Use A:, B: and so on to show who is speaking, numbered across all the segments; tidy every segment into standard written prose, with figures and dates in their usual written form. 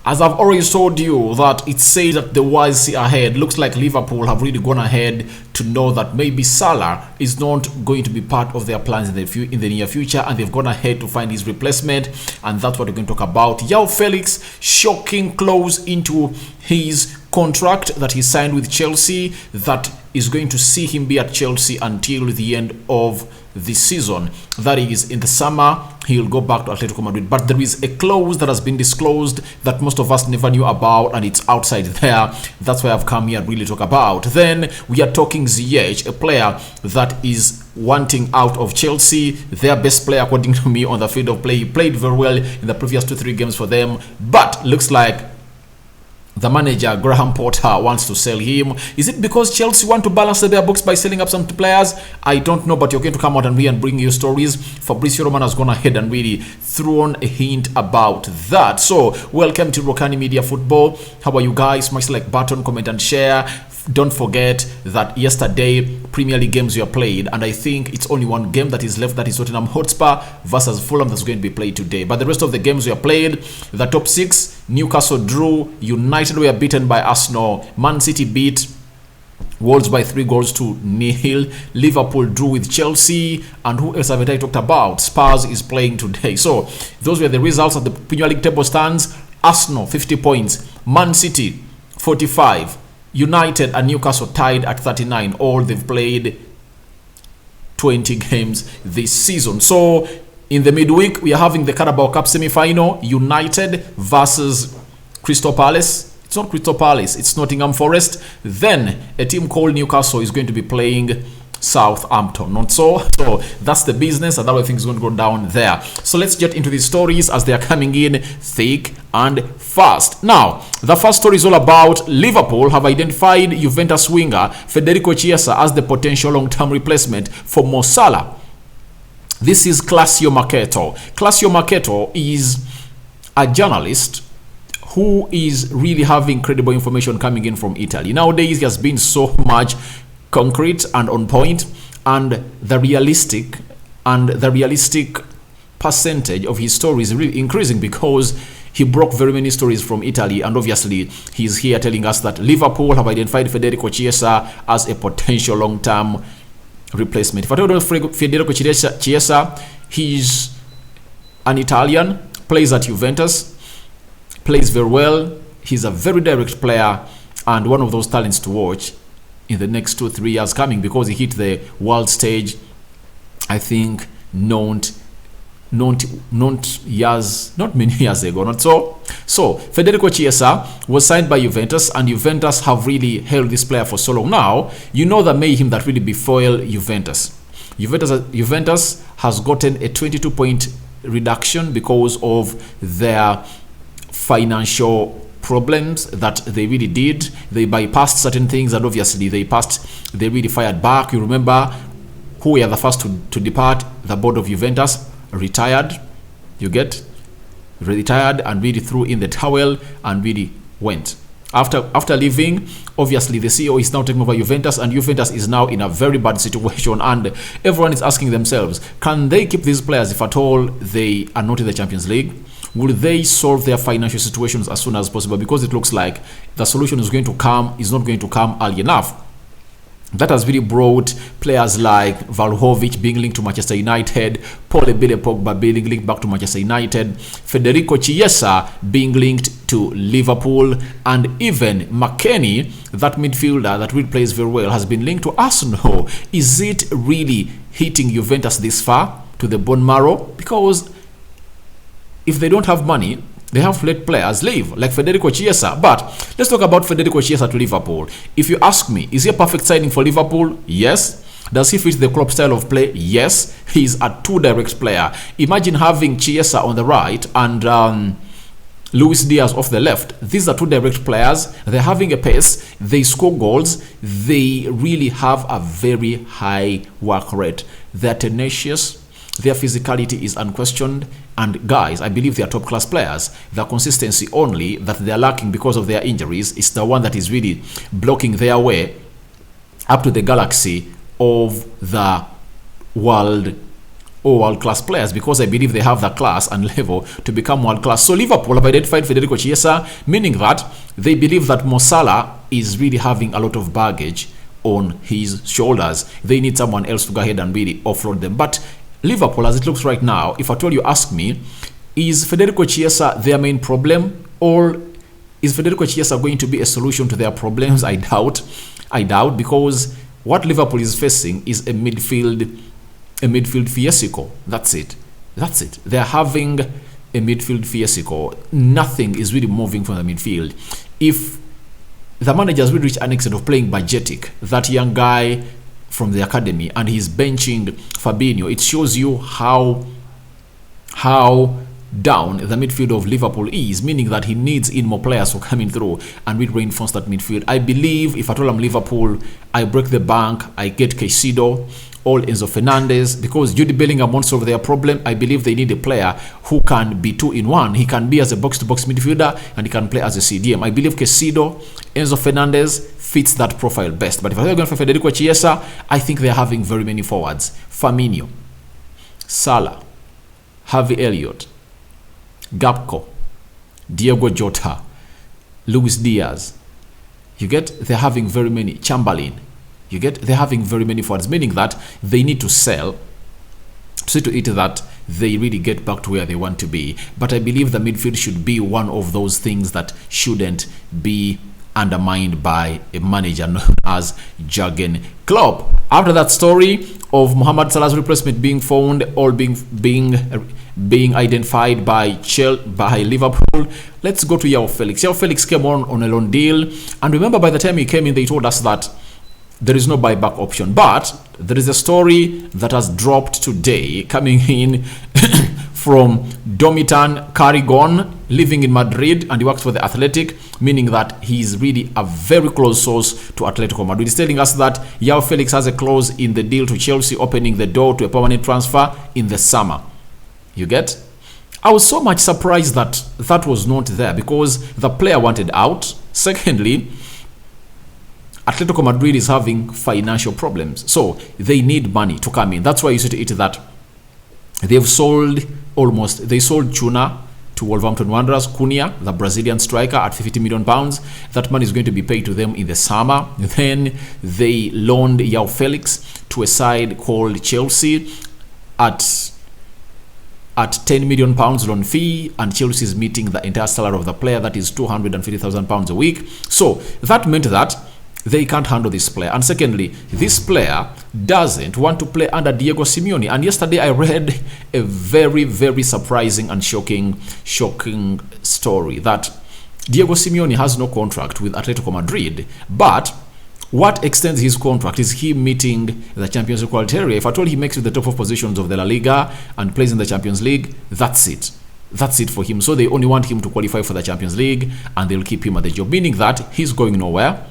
A: As I've already told you that it says that the wise see ahead, looks like Liverpool have really gone ahead to know that maybe Salah is not going to be part of their plans in the near future, and they've gone ahead to find his replacement, and that's what we're going to talk about. Joao Felix shocking close into his contract that he signed with Chelsea that is going to see him be at Chelsea until the end of the season. That is, in the summer he'll go back to Atletico Madrid, but there is a clause that has been disclosed that most of us never knew about, and it's outside there. That's why I've come here to really talk about. Then we are talking Ziyech, a player that is wanting out of Chelsea, their best player according to me on the field of play. He played very well in the previous 2-3 games for them, but looks like the manager, Graham Potter, wants to sell him. Is it because Chelsea want to balance their books by selling up some players? I don't know, but you're going to come out and bring you stories. Fabrizio Romano has gone ahead and really thrown a hint about that. So, welcome to Rokani Media Football. How are you guys? Smash the like button, comment and share. Don't forget that yesterday Premier League games were played, and I think it's only one game that is left, that is Tottenham Hotspur versus Fulham, that's going to be played today. But the rest of the games were played. The top 6, Newcastle drew, United were beaten by Arsenal, Man City beat Wolves by 3-0. Liverpool drew with Chelsea, and who else have I talked about? Spurs is playing today. So those were the results of the Premier League table stands. Arsenal 50 points, Man City 45, United and Newcastle tied at 39. All they've played 20 games this season. So in the midweek, we are having the Carabao Cup semi-final, United versus Crystal Palace. It's not Crystal Palace, it's Nottingham Forest. Then a team called Newcastle is going to be playing Southampton. Not so. So that's the business, and that thing is going to go down there. So let's get into these stories as they are coming in thick and fast. Now, the first story is all about Liverpool have identified Juventus winger Federico Chiesa as the potential long-term replacement for Mo Salah. This is Classio Marketo. Classio Marketo is a journalist who is really having credible information coming in from Italy. Nowadays, he has been so much concrete and on point, and the realistic percentage of his stories is really increasing because he broke very many stories from Italy, and obviously he's here telling us that Liverpool have identified Federico Chiesa as a potential long-term replacement. If I don't know Federico Chiesa, he's an Italian, plays at Juventus, plays very well. He's a very direct player and one of those talents to watch in the next 2-3 years coming, because he hit the world stage, I think, not many years ago. Not so. So Federico Chiesa was signed by Juventus, and Juventus have really held this player for so long now. You know the mayhem that really befell Juventus. Juventus has gotten a 22-point reduction because of their financial problems that they really did. They bypassed certain things, and obviously they really fired back. You remember who were the first to depart? The board of Juventus retired. You get retired and really threw in the towel and really went. After leaving, obviously the CEO is now taking over Juventus, and Juventus is now in a very bad situation, and everyone is asking themselves, can they keep these players if at all they are not in the Champions League? Will they solve their financial situations as soon as possible? Because it looks like the solution is not going to come early enough. That has really brought players like Vlahovic being linked to Manchester United, Paul Pogba being linked back to Manchester United, Federico Chiesa being linked to Liverpool, and even McKennie, that midfielder that really plays very well, has been linked to Arsenal. Is it really hitting Juventus this far to the bone marrow? Because if they don't have money, they have to let players leave, like Federico Chiesa. But let's talk about Federico Chiesa to Liverpool. If you ask me, is he a perfect signing for Liverpool? Yes. Does he fit the Klopp style of play? Yes. He's a too direct player. Imagine having Chiesa on the right and Luis Diaz off the left. These are two direct players. They're having a pace. They score goals. They really have a very high work rate. They're tenacious. Their physicality is unquestioned, and guys, I believe they are top class players. The consistency only that they are lacking because of their injuries is the one that is really blocking their way up to the galaxy of the World or world-class players, because I believe they have the class and level to become world-class. So Liverpool have identified Federico Chiesa, meaning that they believe that Mo Salah is really having a lot of baggage on his shoulders. They need someone else to go ahead and really offload them. But Liverpool, as it looks right now, if at all you ask me, is Federico Chiesa their main problem, or is Federico Chiesa going to be a solution to their problems? I doubt, because what Liverpool is facing is a midfield fiasco. That's it. They're having a midfield fiasco. Nothing is really moving from the midfield. If the managers will reach an extent of playing Budgetic, that young guy from the academy, and he's benching Fabinho, it shows you how down the midfield of Liverpool is, meaning that he needs in more players for coming through and will reinforce that midfield. I believe if at all I'm Liverpool, I break the bank, I get Caicedo or Enzo Fernandez, because Jude Bellingham won't solve their problem. I believe they need a player who can be 2-in-1. He can be as a box-to-box midfielder and he can play as a CDM. I believe Caicedo, Enzo Fernandez fits that profile best. But if they're going for Federico Chiesa, I think they're having very many forwards. Firmino, Salah, Harvey Elliott, Gakpo, Diego Jota, Luis Diaz. You get, they're having very many. Chamberlain. You get, they're having very many forwards, meaning that they need to sell to see to it that they really get back to where they want to be. But I believe the midfield should be one of those things that shouldn't be undermined by a manager known as Jurgen Klopp. After that story of Mohamed Salah's replacement being found or being identified by Liverpool, let's go to Joao Felix. Joao Felix came on a loan deal, and remember, by the time he came in, they told us that there is no buyback option. But there is a story that has dropped today coming in from Domitan Carrigon, living in Madrid, and he works for the Athletic, meaning that he is really a very close source to Atletico Madrid. He's telling us that Joao Felix has a clause in the deal to Chelsea, opening the door to a permanent transfer in the summer. You get? I was so much surprised that that was not there, because the player wanted out. Secondly, Atletico Madrid is having financial problems, so they need money to come in. That's why you see to it that they sold Chuna to Wolverhampton Wanderers, Cunha, the Brazilian striker, at £50 million. That money is going to be paid to them in the summer. Then they loaned Joao Felix to a side called Chelsea at £10 million loan fee, and Chelsea is meeting the entire salary of the player, that is £250,000 a week. So that meant that they can't handle this player. And secondly, this player doesn't want to play under Diego Simeone. And yesterday I read a very, very surprising and shocking story that Diego Simeone has no contract with Atletico Madrid, but what extends his contract is he meeting the Champions League criteria. If at all he makes it the top of positions of the La Liga and plays in the Champions League, that's it. That's it for him. So they only want him to qualify for the Champions League, and they'll keep him at the job, meaning that he's going nowhere.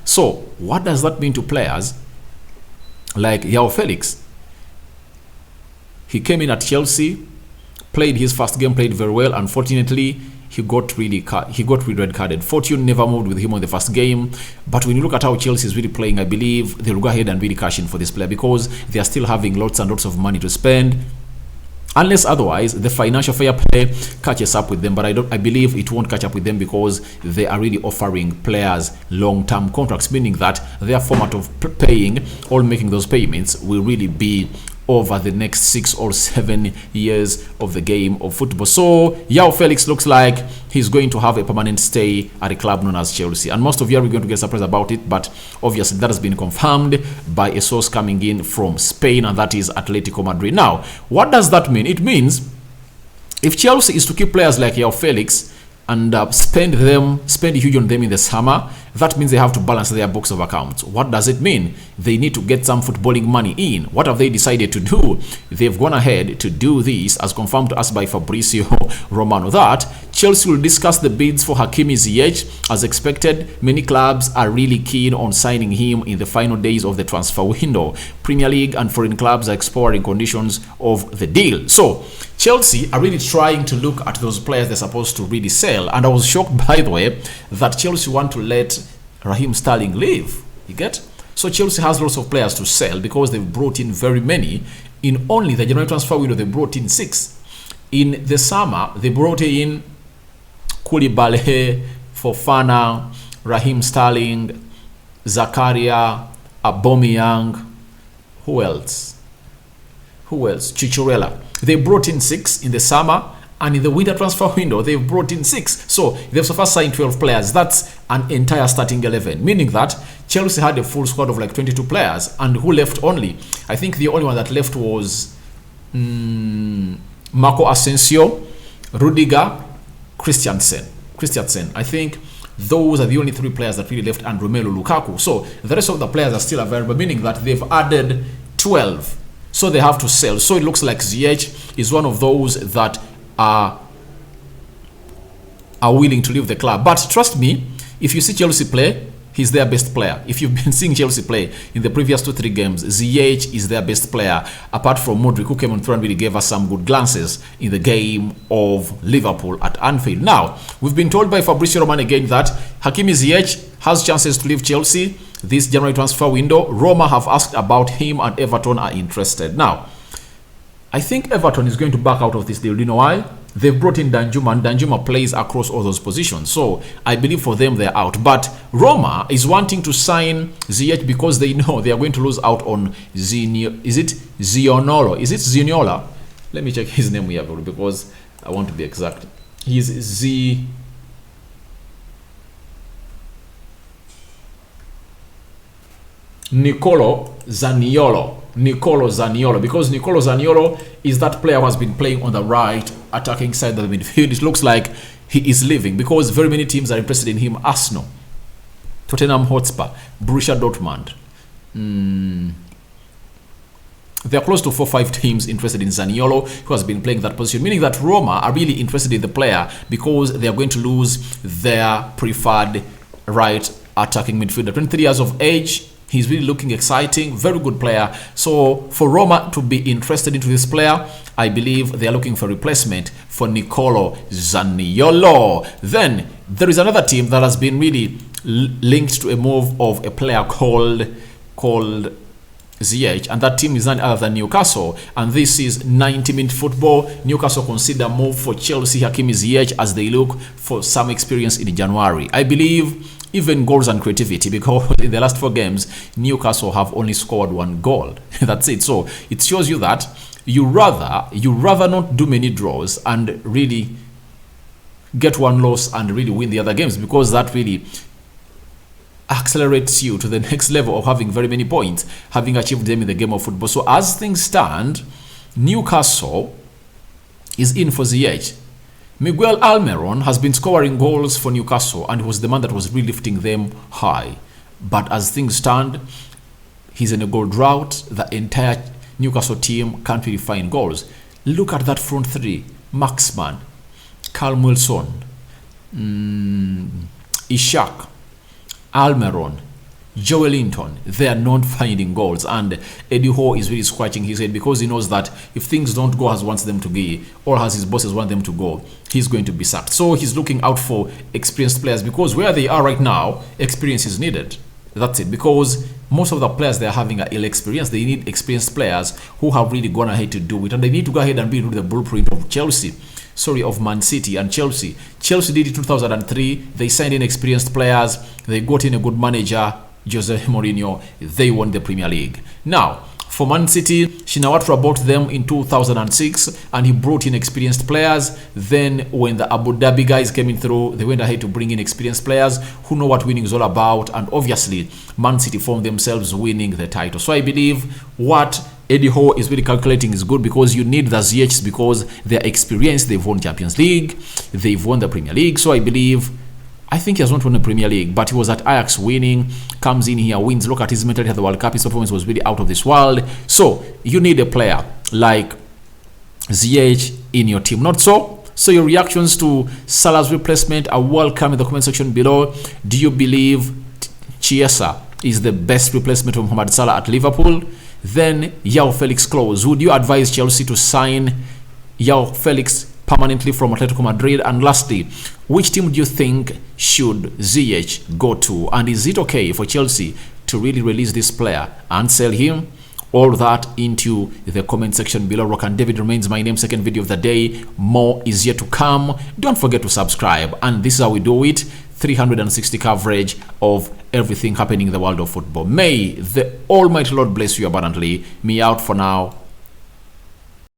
A: So what does that mean to players like Joao Felix? He came in at Chelsea, played his first game, played very well. Unfortunately, he got really red carded. Fortune never moved with him on the first game. But when you look at how Chelsea is really playing, I believe they'll go ahead and really cash in for this player, because they are still having lots and lots of money to spend. Unless otherwise the financial fair play catches up with them, but I believe it won't catch up with them, because they are really offering players long-term contracts, meaning that their format of paying or making those payments will really be over the next 6 or 7 years of the game of football. So Joao Felix looks like he's going to have a permanent stay at a club known as Chelsea, and most of you are going to get surprised about it, but obviously that has been confirmed by a source coming in from Spain, and that is Atletico Madrid. Now, what does that mean? It means if Chelsea is to keep players like Joao Felix and spend huge on them in the summer, that means they have to balance their books of accounts. What does it mean? They need to get some footballing money in. What have they decided to do? They've gone ahead to do this, as confirmed to us by Fabrizio Romano, that Chelsea will discuss the bids for Hakim Ziyech. As expected, many clubs are really keen on signing him in the final days of the transfer window. Premier League and foreign clubs are exploring conditions of the deal. So Chelsea are really trying to look at those players they're supposed to really sell. And I was shocked, by the way, that Chelsea want to let Raheem Sterling leave. You get? So Chelsea has lots of players to sell, because they've brought in very many, In only the January transfer window, they brought in 6. In the summer, they brought in Koulibaly, Fofana, Raheem Sterling, Zakaria, Aubameyang. Who else? Chicharella. They brought in 6 in the summer, and in the winter transfer window, they've brought in 6. So they've so far signed 12 players. That's an entire starting 11, meaning that Chelsea had a full squad of like 22 players, and who left only? I think the only one that left was Marco Asensio, Rudiger, Christiansen. I think those are the only 3 players that really left, and Romelu Lukaku. So the rest of the players are still available, meaning that they've added 12. So they have to sell. So it looks like Ziyech is one of those that are willing to leave the club. But trust me, if you see Chelsea play, he's their best player. If you've been seeing Chelsea play in the previous 2-3 games, Ziyech is their best player, apart from Modric, who came on through and really gave us some good glances in the game of Liverpool at Anfield. Now, we've been told by Fabrizio Romano again that Hakim Ziyech has chances to leave Chelsea this January transfer window. Roma have asked about him, and Everton are interested. Now, I think Everton is going to back out of this deal. You know why? They've brought in Danjuma, and Danjuma plays across all those positions. So I believe for them, they're out. But Roma is wanting to sign Ziyech because they know they are going to lose out on Zionolo. Is it Zioniola? Let me check his name here because I want to be exact. He's Nicolo Zaniolo, because Nicolo Zaniolo is that player who has been playing on the right attacking side of the midfield. It looks like he is leaving because very many teams are interested in him. Arsenal, Tottenham Hotspur, Borussia Dortmund. There are close to 4-5 teams interested in Zaniolo, who has been playing that position, meaning that Roma are really interested in the player because they are going to lose their preferred right attacking midfielder. 23 years of age. He's really looking exciting, very good player. So for Roma to be interested into this player, I believe they are looking for replacement for Nicolo Zaniolo. Then there is another team that has been really linked to a move of a player called Ziyech, and that team is none other than Newcastle. And this is 90-minute football. Newcastle consider move for Chelsea Hakim Ziyech as they look for some experience in January. I believe even goals and creativity, because in the last 4 games, Newcastle have only scored 1 goal. That's it. So it shows you that you rather not do many draws and really get 1 loss and really win the other games, because that really accelerates you to the next level of having very many points, having achieved them in the game of football. So as things stand, Newcastle is in for Ziyech. Miguel Almiron has been scoring goals for Newcastle and was the man that was really lifting them high. But as things stand, he's in a goal drought. The entire Newcastle team can't really find goals. Look at that front 3. Maxman, Callum Wilson, Ishak, Almiron, Joel Linton. They are not finding goals, and Eddie Howe is really scratching his head because he knows that if things don't go as wants them to go, or as his bosses want them to go, he's going to be sacked. So he's looking out for experienced players, because where they are right now, experience is needed. That's it, because most of the players they're having are ill experienced. They need experienced players who have really gone ahead to do it, and they need to go ahead and build the blueprint of of Man City and Chelsea. Chelsea did it in 2003. They signed in experienced players. They got in a good manager, Jose Mourinho. They won the Premier League. Now, for Man City, Shinawatra bought them in 2006, and he brought in experienced players. Then when the Abu Dhabi guys came in through, they went ahead to bring in experienced players who know what winning is all about, and obviously Man City found themselves winning the title. So I believe what Eddie Howe is really calculating is good, because you need the Ziyechs, because they're experienced. They've won Champions League, they've won the Premier League. So I think he has not won the Premier League, but he was at Ajax winning, comes in here, wins. Look at his mentality at the World Cup. His performance was really out of this world. So you need a player like Ziyech in your team. Not so? So your reactions to Salah's replacement are welcome in the comment section below. Do you believe Chiesa is the best replacement of Mohamed Salah at Liverpool? Then Joao Felix clause. Would you advise Chelsea to sign Joao Felix permanently from Atletico Madrid? And lastly, which team do you think should Ziyech go to? And is it okay for Chelsea to really release this player and sell him? all that into the comment section below. Rokani David remains my name. Second video of the day. More is yet to come. Don't forget to subscribe. And this is how we do it. 360 coverage of everything happening in the world of football. May the Almighty Lord bless you abundantly. Me out for now.